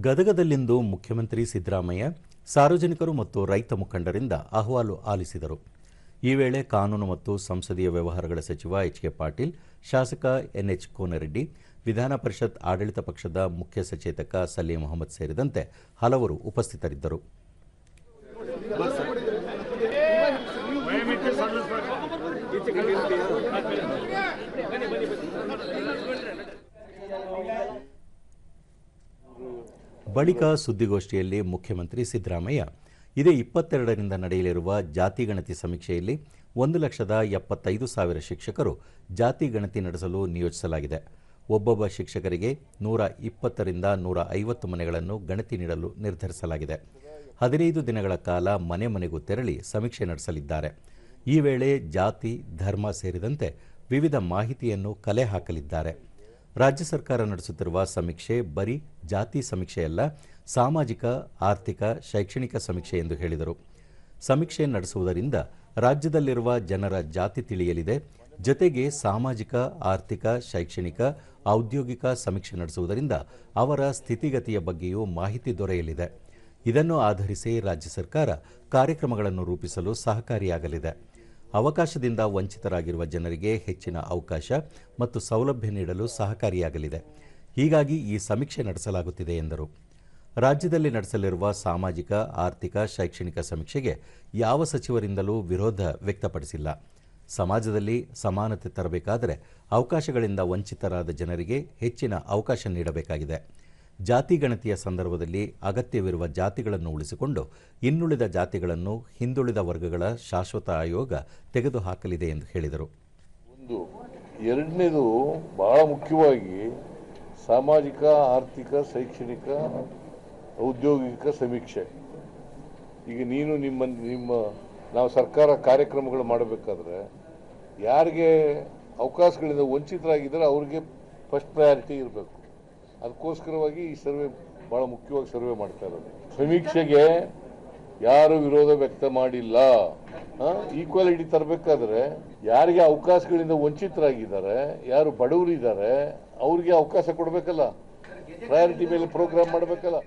ಗದಗದಲ್ಲಿಂದು ಮುಖ್ಯಮಂತ್ರಿ ಸಿದ್ದರಾಮಯ್ಯ ಸಾರ್ವಜನಿಕರು ಮತ್ತು ರೈತ ಮುಖಂಡರಿಂದ ಅಹವಾಲು ಆಲಿಸಿದರು. ಈ ವೇಳೆ ಕಾನೂನು ಮತ್ತು ಸಂಸದೀಯ ವ್ಯವಹಾರಗಳ ಸಚಿವ ಎಚ್.ಕೆ. ಪಾಟೀಲ್, ಶಾಸಕ ಎನ್.ಎಚ್. ಕೋನರೆಡ್ಡಿ, ವಿಧಾನ ಪರಿಷತ್ ಆಡಳಿತ ಪಕ್ಷದ ಮುಖ್ಯ ಸಚೇತಕ ಸಲೀಂ ಅಹಮದ್ ಸೇರಿದಂತೆ ಹಲವರು ಉಪಸ್ಥಿತರಿದ್ದರು. ಬಳಿಕ ಸುದ್ದಿಗೋಷ್ಠಿಯಲ್ಲಿ ಮುಖ್ಯಮಂತ್ರಿ ಸಿದ್ದರಾಮಯ್ಯ, ಇದೇ 22ರಿಂದ ನಡೆಯಲಿರುವ ಜಾತಿ ಗಣತಿ ಸಮೀಕ್ಷೆಯಲ್ಲಿ 1,75,000 ಶಿಕ್ಷಕರು ಜಾತಿ ಗಣತಿ ನಡೆಸಲು ನಿಯೋಜಿಸಲಾಗಿದೆ. ಒಬ್ಬೊಬ್ಬ ಶಿಕ್ಷಕರಿಗೆ 120ರಿಂದ 150 ಮನೆಗಳನ್ನು ಗಣತಿ ನೀಡಲು ನಿರ್ಧರಿಸಲಾಗಿದೆ. 15 ದಿನಗಳ ಕಾಲ ಮನೆ ಮನೆಗೂ ತೆರಳಿ ಸಮೀಕ್ಷೆ ನಡೆಸಲಿದ್ದಾರೆ. ಈ ವೇಳೆ ಜಾತಿ, ಧರ್ಮ ಸೇರಿದಂತೆ ವಿವಿಧ ಮಾಹಿತಿಯನ್ನು ಕಲೆ ಹಾಕಲಿದ್ದಾರೆ. ರಾಜ್ಯ ಸರ್ಕಾರ ನಡೆಸುತ್ತಿರುವ ಸಮೀಕ್ಷೆ ಬರೀ ಜಾತಿ ಸಮೀಕ್ಷೆಯಲ್ಲ, ಸಾಮಾಜಿಕ, ಆರ್ಥಿಕ, ಶೈಕ್ಷಣಿಕ ಸಮೀಕ್ಷೆ ಎಂದು ಹೇಳಿದರು. ಸಮೀಕ್ಷೆ ನಡೆಸುವುದರಿಂದ ರಾಜ್ಯದಲ್ಲಿರುವ ಜನರ ಜಾತಿ ತಿಳಿಯಲಿದೆ. ಜೊತೆಗೆ ಸಾಮಾಜಿಕ, ಆರ್ಥಿಕ, ಶೈಕ್ಷಣಿಕ, ಔದ್ಯೋಗಿಕ ಸಮೀಕ್ಷೆ ನಡೆಸುವುದರಿಂದ ಅವರ ಸ್ಥಿತಿಗತಿಯ ಬಗ್ಗೆಯೂ ಮಾಹಿತಿ ದೊರೆಯಲಿದೆ. ಇದನ್ನು ಆಧರಿಸಿ ರಾಜ್ಯ ಸರ್ಕಾರ ಕಾರ್ಯಕ್ರಮಗಳನ್ನು ರೂಪಿಸಲು ಸಹಕಾರಿಯಾಗಲಿದೆ. ಅವಕಾಶದಿಂದ ವಂಚಿತರಾಗಿರುವ ಜನರಿಗೆ ಹೆಚ್ಚಿನ ಅವಕಾಶ ಮತ್ತು ಸೌಲಭ್ಯ ನೀಡಲು ಸಹಕಾರಿಯಾಗಲಿದೆ. ಹೀಗಾಗಿ ಈ ಸಮೀಕ್ಷೆ ನಡೆಸಲಾಗುತ್ತಿದೆ ಎಂದರು. ರಾಜ್ಯದಲ್ಲಿ ನಡೆಸಲಿರುವ ಸಾಮಾಜಿಕ, ಆರ್ಥಿಕ, ಶೈಕ್ಷಣಿಕ ಸಮೀಕ್ಷೆಗೆ ಯಾವ ಸಚಿವರಿಂದಲೂ ವಿರೋಧ ವ್ಯಕ್ತಪಡಿಸಿಲ್ಲ. ಸಮಾಜದಲ್ಲಿ ಸಮಾನತೆ ತರಬೇಕಾದರೆ ಅವಕಾಶಗಳಿಂದ ವಂಚಿತರಾದ ಜನರಿಗೆ ಹೆಚ್ಚಿನ ಅವಕಾಶ ನೀಡಬೇಕಾಗಿದೆ. ಜಾತಿ ಗಣತಿಯ ಸಂದರ್ಭದಲ್ಲಿ ಅಗತ್ಯವಿರುವ ಜಾತಿಗಳನ್ನು ಉಳಿಸಿಕೊಂಡು ಇನ್ನುಳಿದ ಜಾತಿಗಳನ್ನು ಹಿಂದುಳಿದ ವರ್ಗಗಳ ಶಾಶ್ವತ ಆಯೋಗ ತೆಗೆದುಹಾಕಲಿದೆ ಎಂದು ಹೇಳಿದರು. ಎರಡನೇದು ಬಹಳ ಮುಖ್ಯವಾಗಿ ಸಾಮಾಜಿಕ, ಆರ್ಥಿಕ, ಶೈಕ್ಷಣಿಕ, ಔದ್ಯೋಗಿಕ ಸಮೀಕ್ಷೆ. ಈಗ ನಾವು ಸರ್ಕಾರ ಕಾರ್ಯಕ್ರಮಗಳು ಮಾಡಬೇಕಾದ್ರೆ ಯಾರಿಗೆ ಅವಕಾಶಗಳಿಂದ ವಂಚಿತರಾಗಿದ್ದಾರೆ ಅವ್ರಿಗೆ ಫಸ್ಟ್ ಪ್ರಯಾರಿಟಿ ಇರಬೇಕು. ಅದಕ್ಕೋಸ್ಕರವಾಗಿ ಈ ಸರ್ವೆ ಬಹಳ ಮುಖ್ಯವಾಗಿ ಸರ್ವೆ ಮಾಡ್ತಾ ಇರೋದು. ಸಮೀಕ್ಷೆಗೆ ಯಾರು ವಿರೋಧ ವ್ಯಕ್ತ ಮಾಡಿಲ್ಲ. ಈಕ್ವಾಲಿಟಿ ತರಬೇಕಾದ್ರೆ ಯಾರಿಗೆ ಅವಕಾಶಗಳಿಂದ ವಂಚಿತರಾಗಿದ್ದಾರೆ, ಯಾರು ಬಡವರಿದ್ದಾರೆ, ಅವ್ರಿಗೆ ಅವಕಾಶ ಕೊಡಬೇಕಲ್ಲ, ಪ್ರಯಾರಿಟಿ ಮೇಲೆ ಪ್ರೋಗ್ರಾಮ್ ಮಾಡಬೇಕಲ್ಲ.